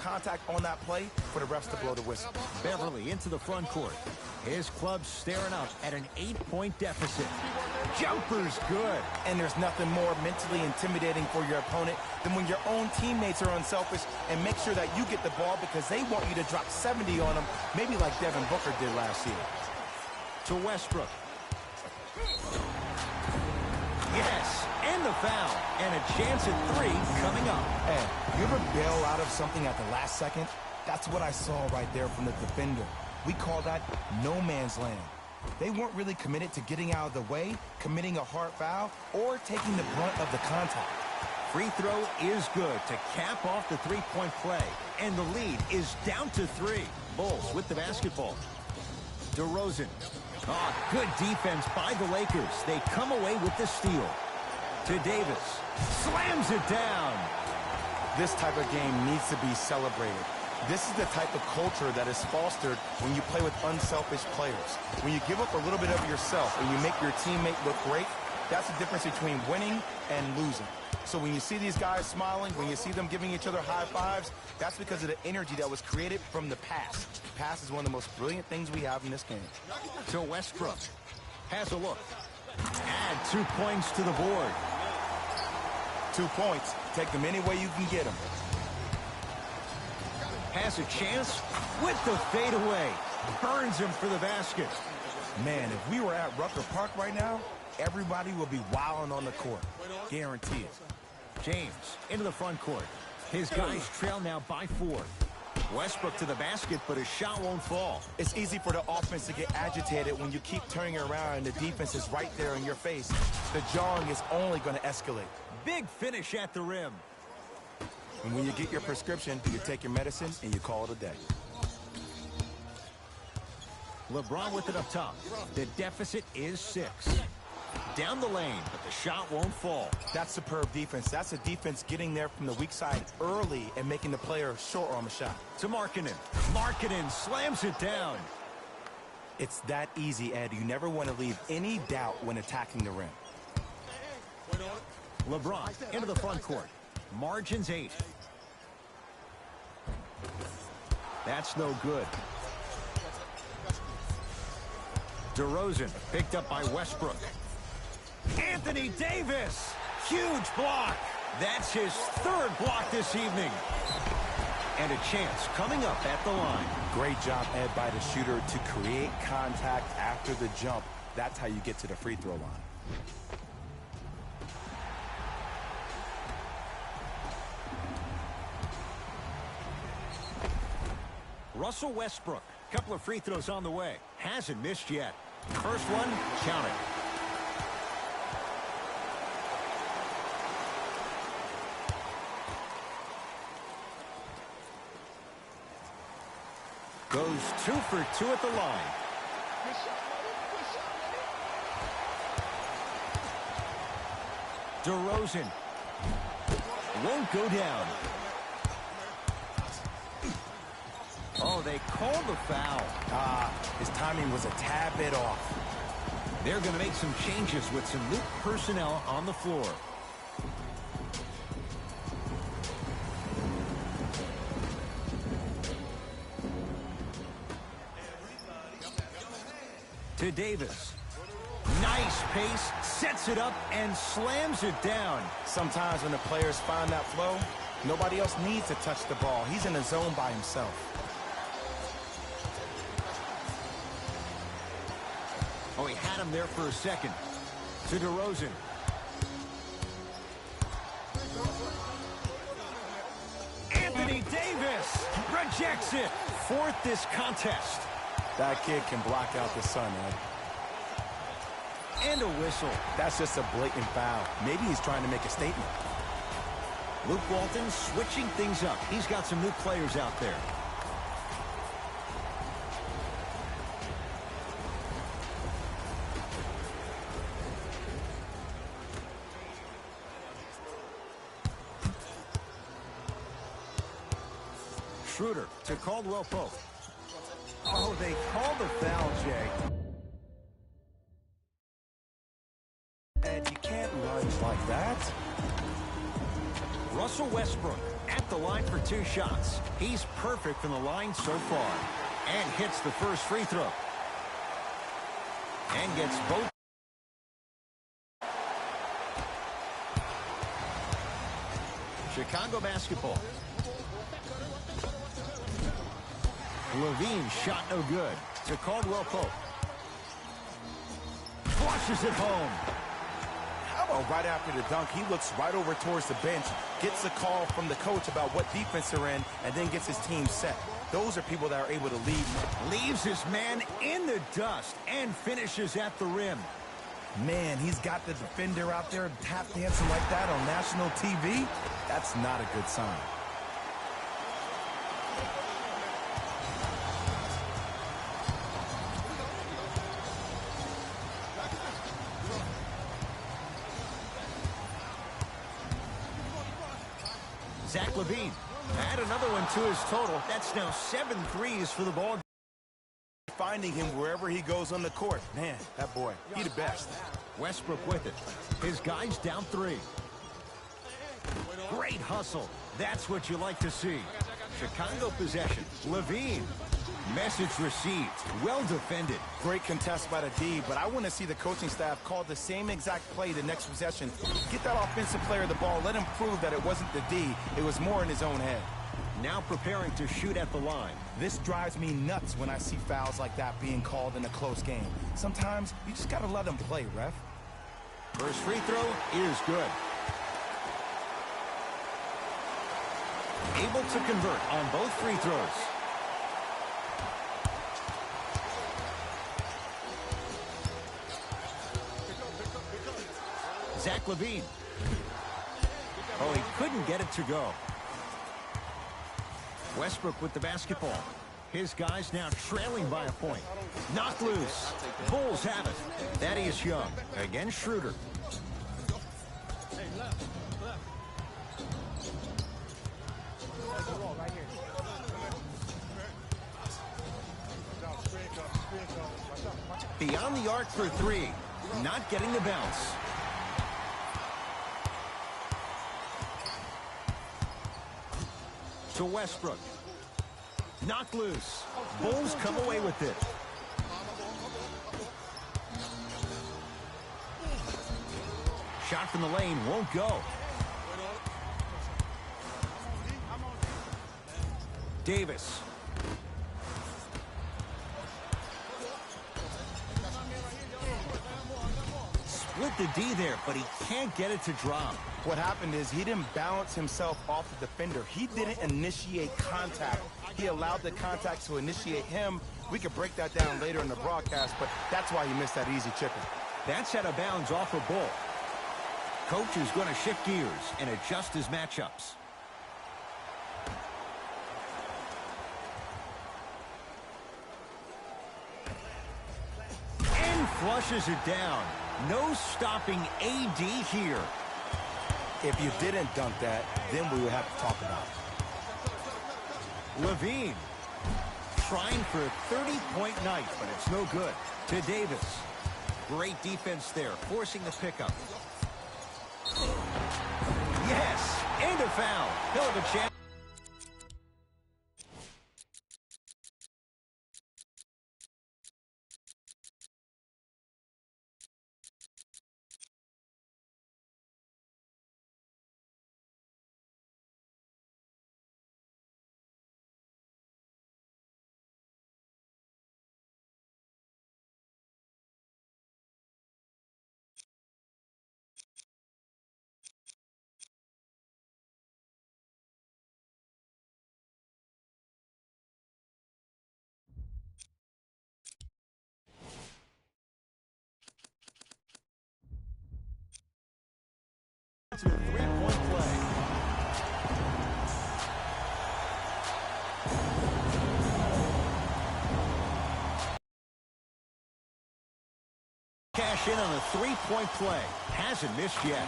contact on that play for the refs to blow the whistle. Beverly into the front court. His club's staring up at an 8-point deficit. Jumper's good. And there's nothing more mentally intimidating for your opponent than when your own teammates are unselfish and make sure that you get the ball because they want you to drop 70 on them, maybe like Devin Booker did last year. To Westbrook. Yes, and the foul. And a chance at 3 coming up. Hey, you ever bail out of something at the last second? That's what I saw right there from the defender. We call that no man's land. They weren't really committed to getting out of the way, committing a hard foul, or taking the brunt of the contact. Free throw is good to cap off the 3-point play. And the lead is down to 3. Bulls with the basketball. DeRozan. Oh, good defense by the Lakers. They come away with the steal. To Davis. Slams it down. This type of game needs to be celebrated. This is the type of culture that is fostered when you play with unselfish players. When you give up a little bit of yourself and you make your teammate look great, that's the difference between winning and losing. So when you see these guys smiling, when you see them giving each other high fives, that's because of the energy that was created from the pass. Pass is one of the most brilliant things we have in this game. To Westbrook. Has a look. Add 2 points to the board. 2 points. Take them any way you can get them. Has a chance with the fadeaway. Burns him for the basket. Man, if we were at Rucker Park right now, everybody will be wilding on the court. Guaranteed. James into the front court. His guys trail now by 4. Westbrook to the basket, but his shot won't fall. It's easy for the offense to get agitated when you keep turning around and the defense is right there in your face. The jawing is only going to escalate. Big finish at the rim. And when you get your prescription, you take your medicine and you call it a day. LeBron with it up top. The deficit is 6. Down the lane, but the shot won't fall. That's superb defense. That's a defense getting there from the weak side early and making the player short on the shot. To Markkanen. Markkanen slams it down. It's that easy, Ed. You never want to leave any doubt when attacking the rim. LeBron into the front court. Margins 8. That's no good. DeRozan picked up by Westbrook. Anthony Davis. Huge block. That's his 3rd block this evening. And a chance coming up at the line. Great job, Ed, by the shooter to create contact after the jump. That's how you get to the free throw line. Russell Westbrook, couple of free throws on the way. Hasn't missed yet. First one, count it. Goes 2 for 2 at the line. DeRozan. Won't go down. Oh, they called the foul. His timing was a tad bit off. They're going to make some changes with some new personnel on the floor. To Davis. Nice pace, sets it up, and slams it down. Sometimes when the players find that flow, nobody else needs to touch the ball. He's in the zone by himself. Oh, he had him there for a second. To DeRozan. Anthony Davis rejects it. 4th this contest. That kid can block out the sun, Ed. And a whistle. That's just a blatant foul. Maybe he's trying to make a statement. Luke Walton switching things up. He's got some new players out there. Schroeder to Caldwell Pope. Oh, they called the foul, Jay. Ed, you can't lunge like that. Russell Westbrook at the line for 2. 2 shots. He's perfect from the line so far. And hits the first free throw. And gets both. Chicago basketball. Levine's shot no good. To Caldwell Pope. Flushes it home. How about right after the dunk, he looks right over towards the bench, gets a call from the coach about what defense they're in, and then gets his team set. Those are people that are able to lead. Leaves his man in the dust and finishes at the rim. Man, he's got the defender out there tap dancing like that on national TV. That's not a good sign. Zach LaVine. Add another one to his total. That's now 7 threes for the ball. Finding him wherever he goes on the court. Man, that boy, he the best. Westbrook with it. His guys down 3. Great hustle. That's what you like to see. Chicago possession. LaVine. Message received. Well defended. Great contest by the D, but I want to see the coaching staff call the same exact play the next possession. Get that offensive player the ball. Let him prove that it wasn't the D. It was more in his own head. Now preparing to shoot at the line. This drives me nuts when I see fouls like that being called in a close game. Sometimes you just got to let them play, ref. First free throw is good. Able to convert on both free throws. Zach LaVine. Oh, he couldn't get it to go. Westbrook with the basketball. His guys now trailing by a point. Knocked loose. Bulls have it. Thaddeus Young against Schroeder. Beyond the arc for 3. Not getting the bounce. To Westbrook. Knocked loose. Bulls come away with it. Shot from the lane won't go. Davis. Split the D there, but he can't get it to drop. What happened is he didn't balance himself off the defender. He didn't initiate contact. He allowed the contact to initiate him. We could break that down later in the broadcast, but that's why he missed that easy chipper. That's out of bounds off a Bull. Coach is going to shift gears and adjust his matchups. And flushes it down. No stopping AD here. If you didn't dunk that, then we would have to talk about it. LaVine trying for a 30-point night, but it's no good. To Davis. Great defense there, forcing the pickup. Yes, and a foul. He'll have a chance. To the three-point play. Cash in on a three-point play. Hasn't missed yet.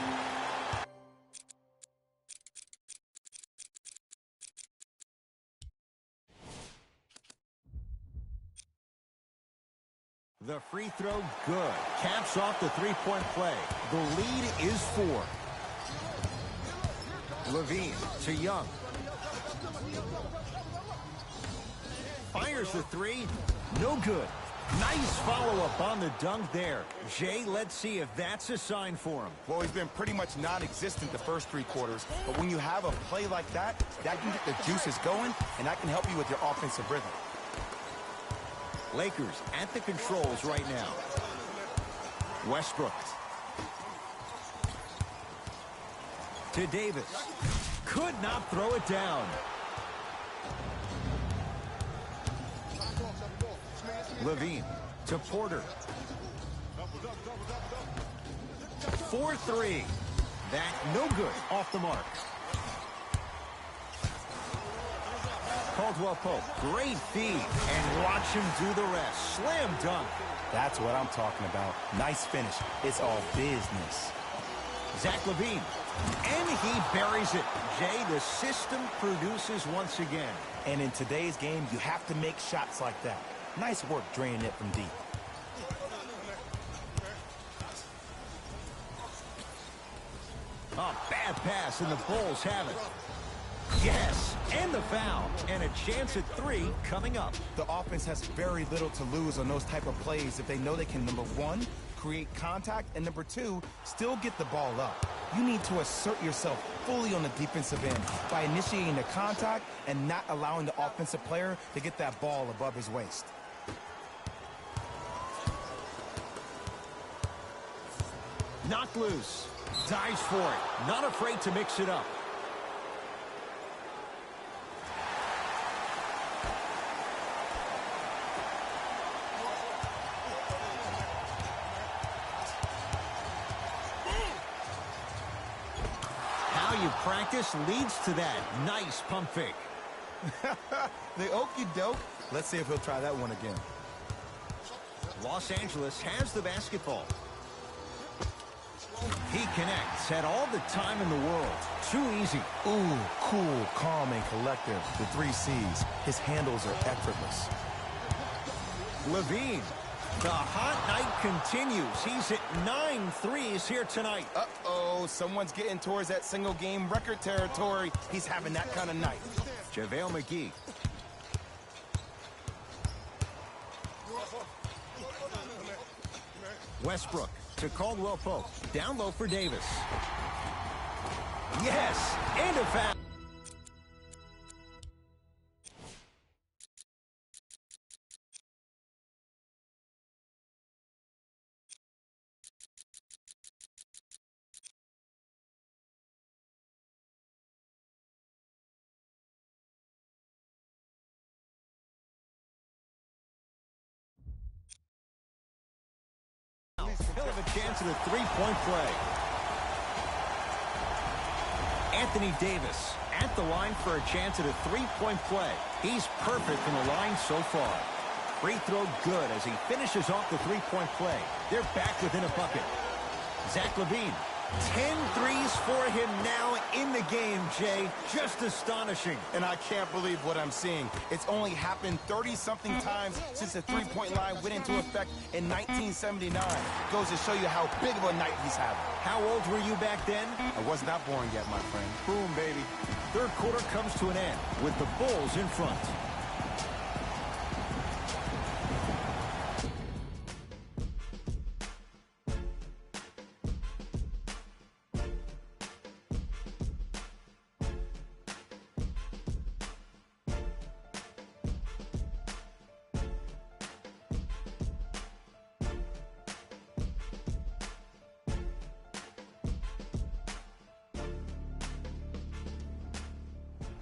The free throw, good. Caps off the three-point play. The lead is 4. LaVine to Young. Fires the three. No good. Nice follow-up on the dunk there. Jay, let's see if that's a sign for him. Well, he's been pretty much non-existent the first 3 quarters, but when you have a play like that, that can get the juices going, and that can help you with your offensive rhythm. Lakers at the controls right now. Westbrook. To Davis. Could not throw it down. Levine to Porter. 4-3. That no good. Off the mark. Caldwell Pope. Great feed. And watch him do the rest. Slam dunk. That's what I'm talking about. Nice finish. It's all business. Zach Levine. And he buries it. Jay, the system produces once again. And in today's game, you have to make shots like that. Nice work draining it from deep. A bad pass, and the Bulls have it. Yes, and the foul. And a chance at 3 coming up. The offense has very little to lose on those type of plays if they know they can, number 1, create contact, and number 2, still get the ball up. You need to assert yourself fully on the defensive end by initiating the contact and not allowing the offensive player to get that ball above his waist. Knocked loose. Dives for it. Not afraid to mix it up. How you practice leads to that. Nice pump fake. The okie doke. Let's see if he'll try that one again. Los Angeles has the basketball. He connects, had all the time in the world. Too easy. Ooh, cool, calm, and collective. The 3 C's. His handles are effortless. Levine. The hot night continues. He's at 9 threes here tonight. Uh-oh, someone's getting towards that single-game record territory. He's having that kind of night. JaVale McGee. Westbrook to Caldwell Pope. Down low for Davis. Yes, and a foul. He'll have a chance at a 3-point play. Anthony Davis at the line for a chance at a 3-point play. He's perfect from the line so far. Free throw good as he finishes off the 3-point play. They're back within a bucket. Zach Levine. 10 threes for him now in the game, Jay. Just astonishing. And I can't believe what I'm seeing. It's only happened 30-something times since the 3-point line went into effect in 1979. Goes to show you how big of a night he's having. How old were you back then? I was not born yet, my friend. Boom, baby. Third quarter comes to an end with the Bulls in front.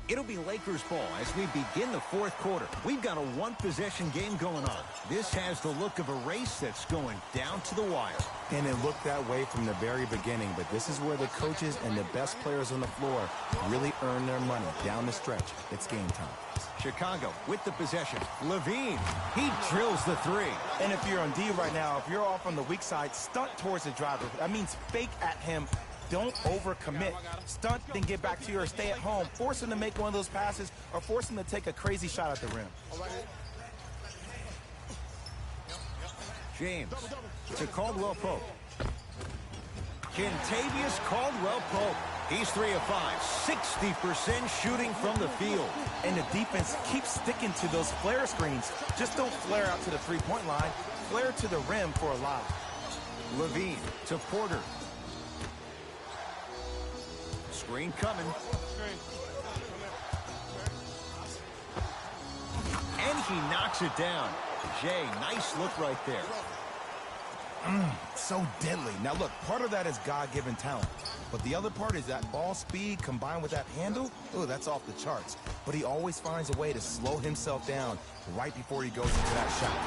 It'll be Lakers ball as we begin the fourth quarter. We've got a one-possession game going on. This has the look of a race that's going down to the wire. And it looked that way from the very beginning, but this is where the coaches and the best players on the floor really earn their money down the stretch. It's game time. Chicago with the possession. Levine, he drills the 3. And if you're on D right now, if you're off on the weak side, stunt towards the driver. That means fake at him. Don't overcommit. Stunt, then get back to your stay at home. Force him to make one of those passes or force him to take a crazy shot at the rim. James to Caldwell Pope. Kentavious Caldwell Pope. He's 3 of 5, 60% shooting from the field. And the defense keeps sticking to those flare screens. Just don't flare out to the three-point line. Flare to the rim for a lob. Levine to Porter. Screen coming. And he knocks it down. Jay, nice look right there. So deadly. Now look, part of that is God-given talent. But the other part is that ball speed combined with that handle. Oh, that's off the charts. But he always finds a way to slow himself down right before he goes into that shot.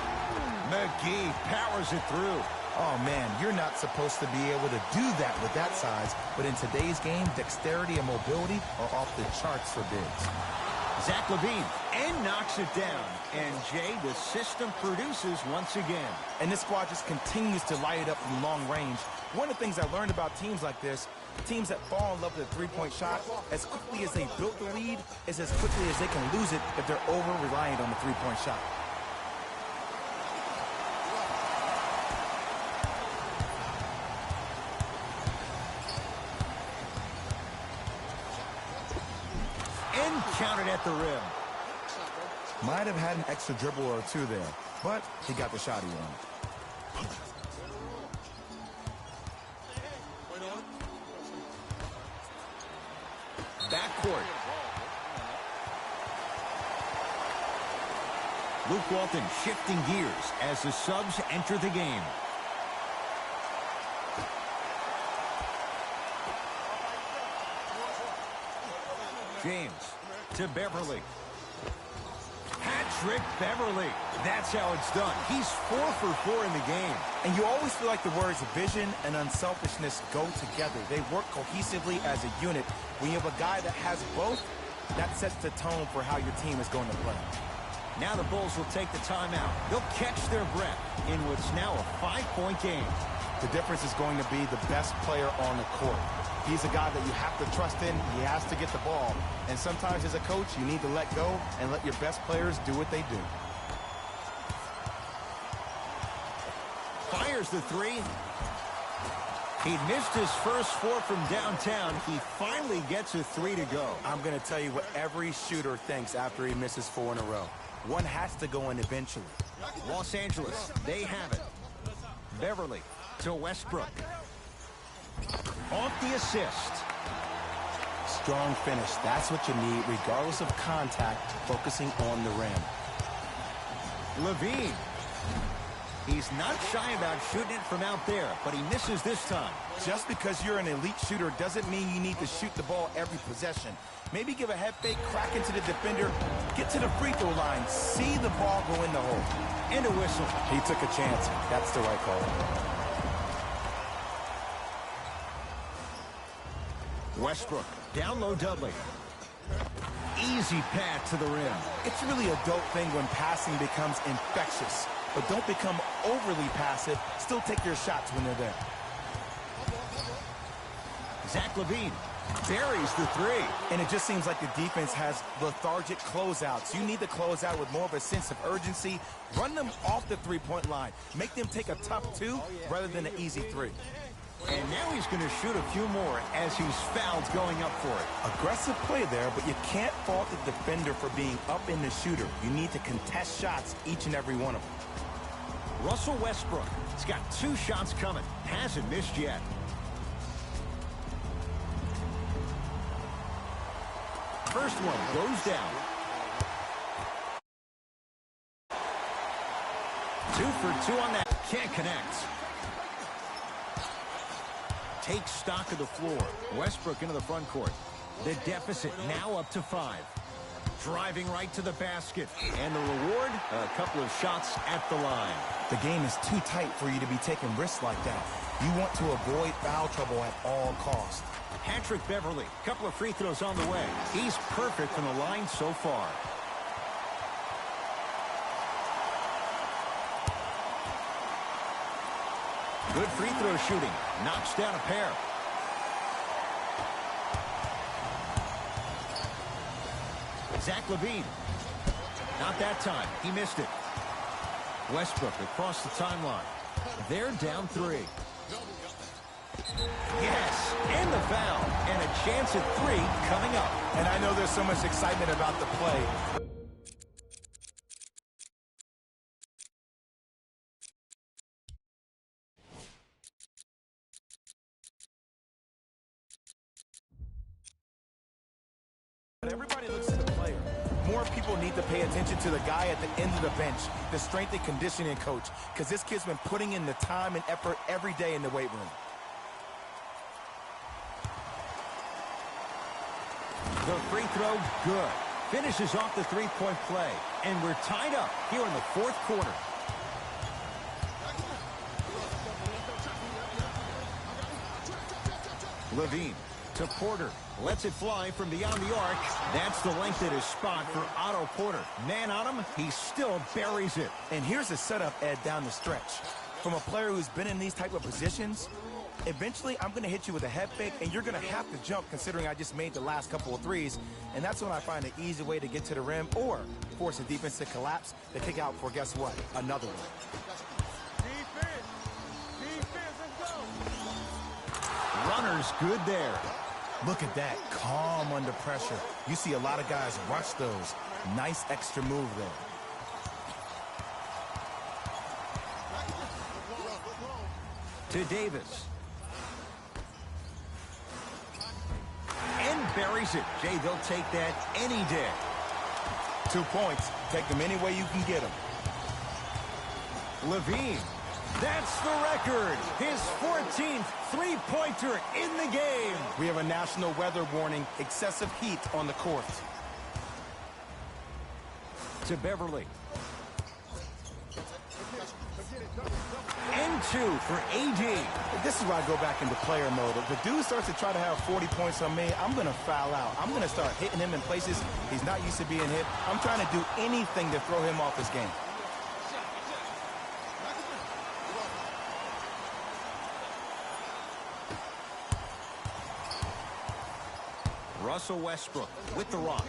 McGee powers it through. Oh, man, you're not supposed to be able to do that with that size. But in today's game, dexterity and mobility are off the charts for bigs. Zach Levine, and knocks it down. And Jay, the system produces once again. And this squad just continues to light it up from long range. One of the things I learned about teams like this, teams that fall in love with a three-point shot, as quickly as they built the lead, is as quickly as they can lose it if they're over-reliant on the three-point shot. Counted at the rim. Might have had an extra dribble or two there, but he got the shot he wanted. Backcourt. Luke Walton shifting gears as the subs enter the game. James to Beverly. Patrick Beverly. That's how it's done. He's 4 for 4 in the game. And you always feel like the words vision and unselfishness go together. They work cohesively as a unit. When you have a guy that has both, that sets the tone for how your team is going to play. Now the Bulls will take the timeout. They'll catch their breath in what's now a 5-point game. The difference is going to be the best player on the court. He's a guy that you have to trust in. He has to get the ball. And sometimes as a coach, you need to let go and let your best players do what they do. Fires the three. He missed his first 4 from downtown. He finally gets a 3 to go. I'm going to tell you what every shooter thinks after he misses 4 in a row. One has to go in eventually. Los Angeles, they have it. Beverly to Westbrook. Off the assist. Strong finish. That's what you need, regardless of contact, focusing on the rim. Levine. He's not shy about shooting it from out there, but he misses this time. Just because you're an elite shooter doesn't mean you need to shoot the ball every possession. Maybe give a head fake, crack into the defender, get to the free throw line, see the ball go in the hole. And a whistle. He took a chance. That's the right call. Westbrook, down low Dudley. Easy pass to the rim. It's really a dope thing when passing becomes infectious. But don't become overly passive. Still take your shots when they're there. Zach Levine buries the 3. And it just seems like the defense has lethargic closeouts. You need to close out with more of a sense of urgency. Run them off the three-point line. Make them take a tough 2 rather than an easy 3. And now he's going to shoot a few more as he's fouled going up for it. Aggressive play there, but you can't fault the defender for being up in the shooter. You need to contest shots, each and every one of them. Russell Westbrook has got 2 shots coming. Hasn't missed yet. First one goes down. 2 for 2 on that. Can't connect. Takes stock of the floor. Westbrook into the front court. The deficit now up to 5. Driving right to the basket. And the reward, a couple of shots at the line. The game is too tight for you to be taking risks like that. You want to avoid foul trouble at all costs. Patrick Beverly, couple of free throws on the way. He's perfect from the line so far. Good free throw shooting. Knocks down a pair. Zach Levine. Not that time. He missed it. Westbrook across the timeline. They're down 3. Yes, and the foul. And a chance at 3 coming up. And I know there's so much excitement about the play. But everybody looks at the player. More people need to pay attention to the guy at the end of the bench, the strength and conditioning coach, because this kid's been putting in the time and effort every day in the weight room. The free throw, good. Finishes off the three-point play. And we're tied up here in the fourth quarter. Levine to Porter. Lets it fly from beyond the arc. That's the length at his spot for Otto Porter. Man on him, he still buries it. And here's the setup, Ed, down the stretch. From a player who's been in these type of positions, eventually I'm going to hit you with a head fake, and you're going to have to jump considering I just made the last couple of threes. And that's when I find an easy way to get to the rim or force the defense to collapse to kick out for, guess what, another one. Runner's good there. Look at that, calm under pressure. You see a lot of guys rush those. Nice extra move there. To Davis. And buries it. Jay, they'll take that any day. 2 points. Take them any way you can get them. Levine. That's the record. His 14th three-pointer in the game. We have a national weather warning, excessive heat on the court. To Beverly. And 2 for AD. This is where I go back into player mode. If the dude starts to try to have 40 points on me, I'm going to foul out. I'm going to start hitting him in places he's not used to being hit. I'm trying to do anything to throw him off his game. Russell Westbrook with the rock.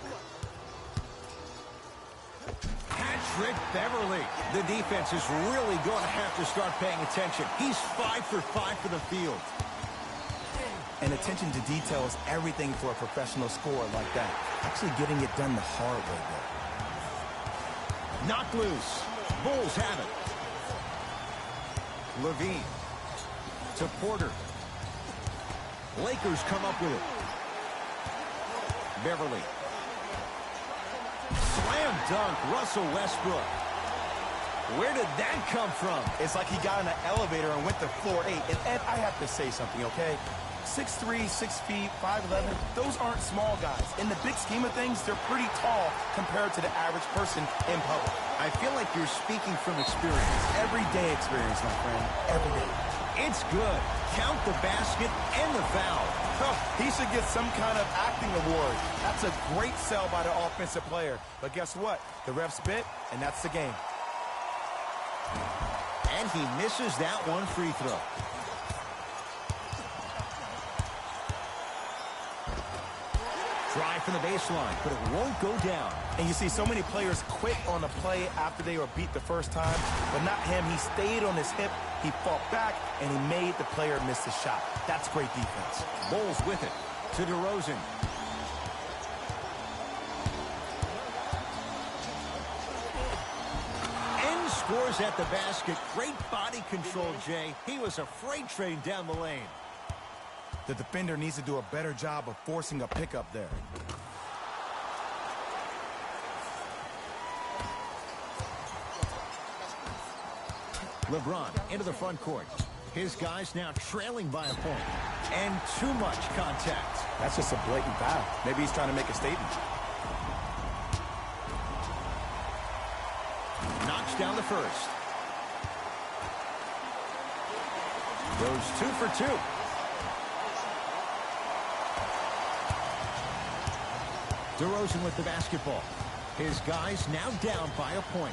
Patrick Beverly. The defense is really going to have to start paying attention. He's 5 for 5 for the field. And attention to detail is everything for a professional scorer like that. Actually getting it done the hard way there. Knocked loose. Bulls have it. Levine to Porter. Lakers come up with it. Beverly. Slam dunk, Russell Westbrook. Where did that come from? It's like he got in an elevator and went to floor 8. And Ed, I have to say something, okay? 6'3", 6 feet, 5'11", those aren't small guys. In the big scheme of things, they're pretty tall compared to the average person in public. I feel like you're speaking from experience. Everyday experience, my friend. Every day. It's good. Count the basket and the foul. Oh, he should get some kind of acting award. That's a great sell by the offensive player. But guess what? The refs bit, and that's the game. And he misses that one free throw. Try from the baseline, but it won't go down. And you see so many players quit on a play after they were beat the first time, but not him. He stayed on his hip, he fought back, and he made the player miss the shot. That's great defense. Bulls with it to DeRozan. And scores at the basket. Great body control, Jay. He was a freight train down the lane. The defender needs to do a better job of forcing a pickup there. LeBron into the front court. His guys now trailing by a point. And too much contact. That's just a blatant foul. Maybe he's trying to make a statement. Knocks down the first. Goes 2 for 2. DeRozan with the basketball. His guys now down by a point.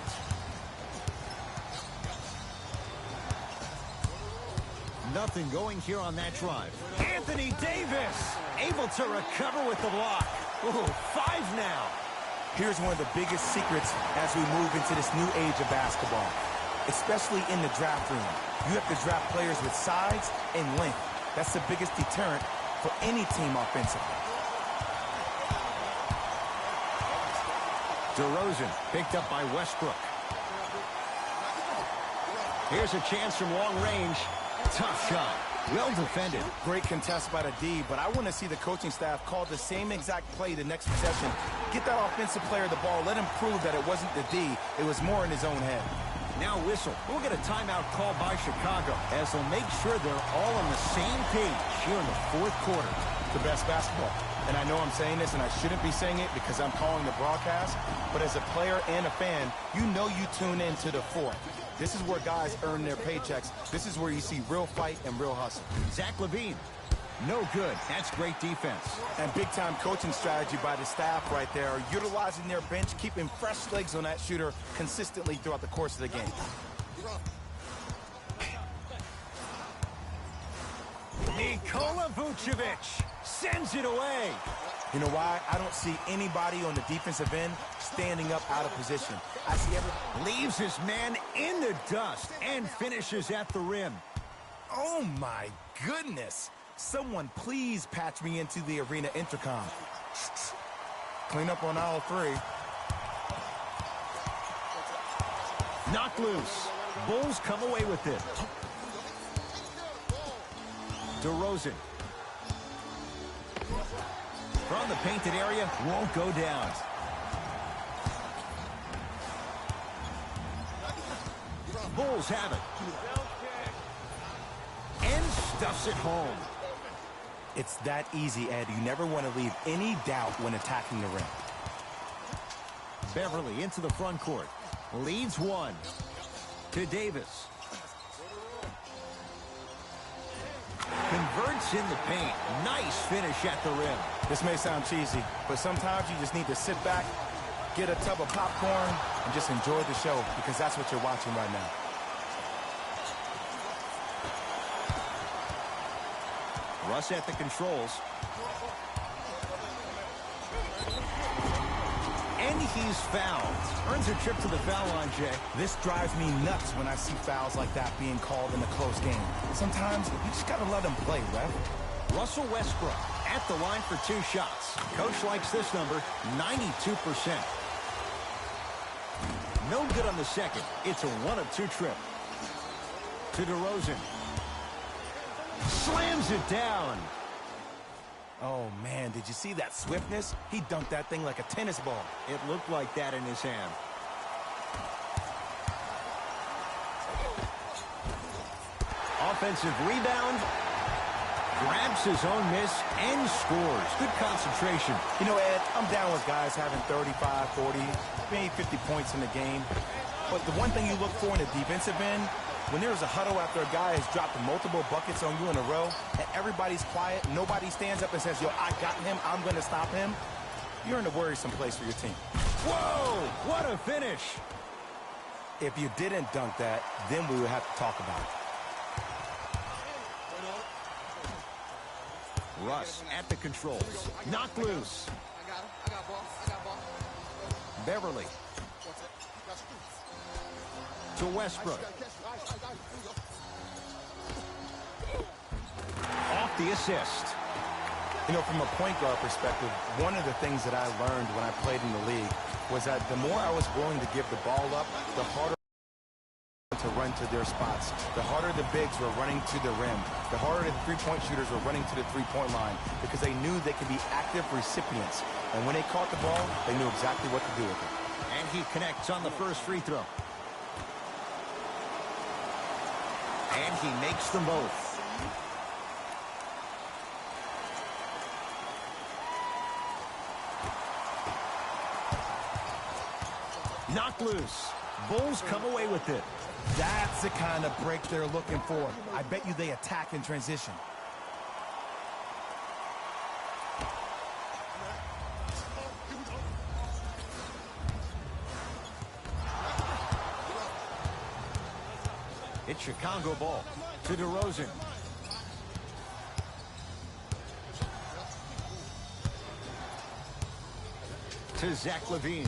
Nothing going here on that drive. Anthony Davis able to recover with the block. Ooh, 5 now. Here's one of the biggest secrets as we move into this new age of basketball, especially in the draft room. You have to draft players with size and length. That's the biggest deterrent for any team offensively. DeRozan picked up by Westbrook. Here's a chance from long range. Tough shot. Well defended. Great contest by the D, but I want to see the coaching staff call the same exact play the next possession. Get that offensive player the ball. Let him prove that it wasn't the D. It was more in his own head. Now whistle. We'll get a timeout called by Chicago as they'll make sure they're all on the same page here in the fourth quarter. The best basketball. And I know I'm saying this, and I shouldn't be saying it because I'm calling the broadcast, but as a player and a fan, you know you tune into the fourth. This is where guys earn their paychecks. This is where you see real fight and real hustle. Zach LaVine. No good. That's great defense. And big-time coaching strategy by the staff right there, utilizing their bench, keeping fresh legs on that shooter consistently throughout the course of the game. Nikola Vucevic sends it away. You know why? I don't see anybody on the defensive end standing up out of position. I see Leaves his man in the dust and finishes at the rim. Oh, my goodness. Someone please patch me into the arena intercom. Clean up on aisle 3. Knocked loose. Bulls come away with it. DeRozan. From the painted area, won't go down. Bulls have it. And stuffs it home. It's that easy, Ed. You never want to leave any doubt when attacking the rim. Beverly into the front court. Leads one. To Davis. Converts in the paint. Nice finish at the rim. This may sound cheesy, but sometimes you just need to sit back, get a tub of popcorn, and just enjoy the show, because that's what you're watching right now. Russ at the controls. And he's fouled. Earns a trip to the foul line, Jay. This drives me nuts when I see fouls like that being called in a close game. Sometimes you just got to let them play, ref. Russell Westbrook at the line for 2 shots. Coach likes this number, 92%. No good on the second. It's a 1 of 2 trip. To DeRozan. Slams it down. Oh, man, did you see that swiftness? He dunked that thing like a tennis ball. It looked like that in his hand. Offensive rebound. Grabs his own miss and scores. Good concentration. You know, Ed, I'm down with guys having 35, 40, maybe 50 points in the game. But the one thing you look for in the defensive end, when there's a huddle after a guy has dropped multiple buckets on you in a row, and everybody's quiet, nobody stands up and says, yo, I got him, I'm going to stop him, you're in a worrisome place for your team. Whoa, what a finish. If you didn't dunk that, then we would have to talk about it. Russ at the controls. Knocked loose. I got ball. Beverly. To Westbrook. Off the assist. You know, from a point guard perspective, one of the things that I learned when I played in the league was that the more I was willing to give the ball up, the harder to run to their spots. The harder the bigs were running to the rim. The harder the three-point shooters were running to the three-point line, because they knew they could be active recipients. And when they caught the ball, they knew exactly what to do with it. And he connects on the first free throw. And he makes them both. Knocked loose. Bulls come away with it. That's the kind of break they're looking for. I bet you they attack in transition. It's Chicago ball. To DeRozan. To Zach LaVine.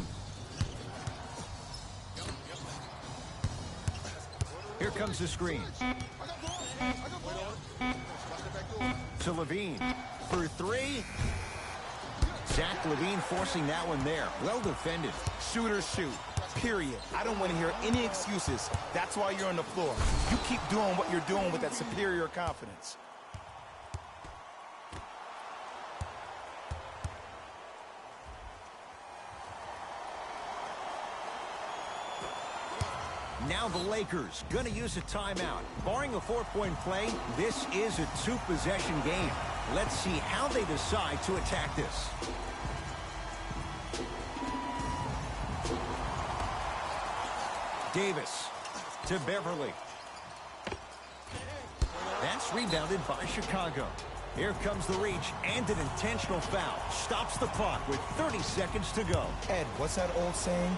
Here comes the screen. To Levine. For three. Zach Levine forcing that one there. Well defended. Shooters shoot. Period. I don't want to hear any excuses. That's why you're on the floor. You keep doing what you're doing with that superior confidence. Now the Lakers going to use a timeout. Barring a 4-point play, this is a 2-possession game. Let's see how they decide to attack this. Davis to Beverly. That's rebounded by Chicago. Here comes the reach and an intentional foul. Stops the clock with 30 seconds to go. Ed, what's that old saying?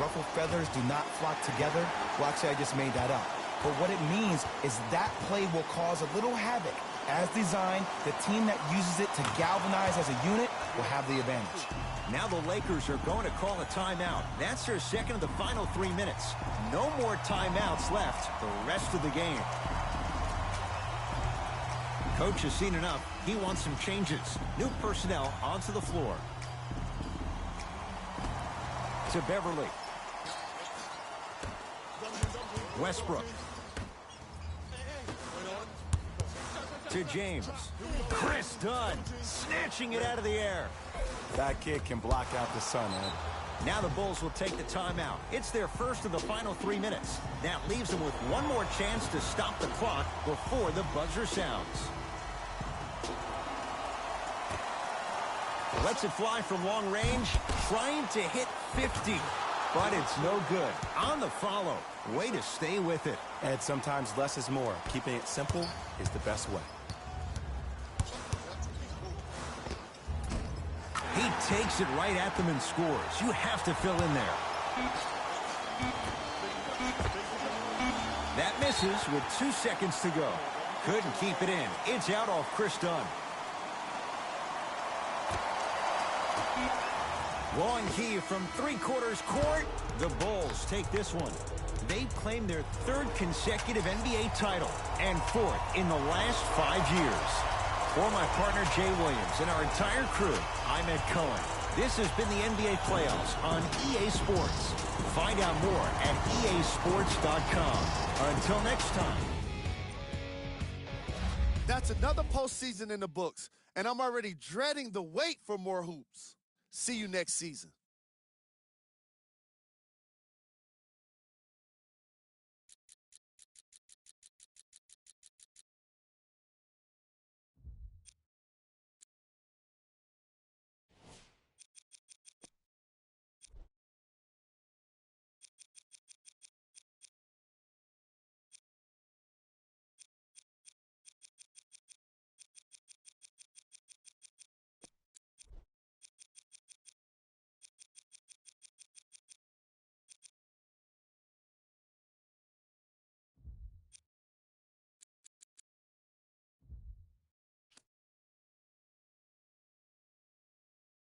Ruffled feathers do not flock together. Well, actually, I just made that up. But what it means is that play will cause a little havoc. As designed, the team that uses it to galvanize as a unit will have the advantage. Now the Lakers are going to call a timeout. That's their second of the final 3 minutes. No more timeouts left the rest of the game. Coach has seen enough. He wants some changes. New personnel onto the floor. To Beverly. Westbrook. To James. Chris Dunn snatching it out of the air. That kid can block out the sun, Ed. Now the Bulls will take the timeout. It's their first of the final 3 minutes. That leaves them with one more chance to stop the clock before the buzzer sounds. Lets it fly from long range, trying to hit 50. But it's no good. On the follow. Way to stay with it. Ed, sometimes less is more. Keeping it simple is the best way. He takes it right at them and scores. You have to fill in there. That misses with 2 seconds to go. Couldn't keep it in. It's out off Chris Dunn. Long key from 3/4 court. The Bulls take this one. They've claimed their 3rd consecutive NBA title and 4th in the last 5 years. For my partner Jay Williams and our entire crew, I'm Ed Cohen. This has been the NBA playoffs on EA Sports. Find out more at easports.com. Until next time. That's another postseason in the books, and I'm already dreading the wait for more hoops. See you next season.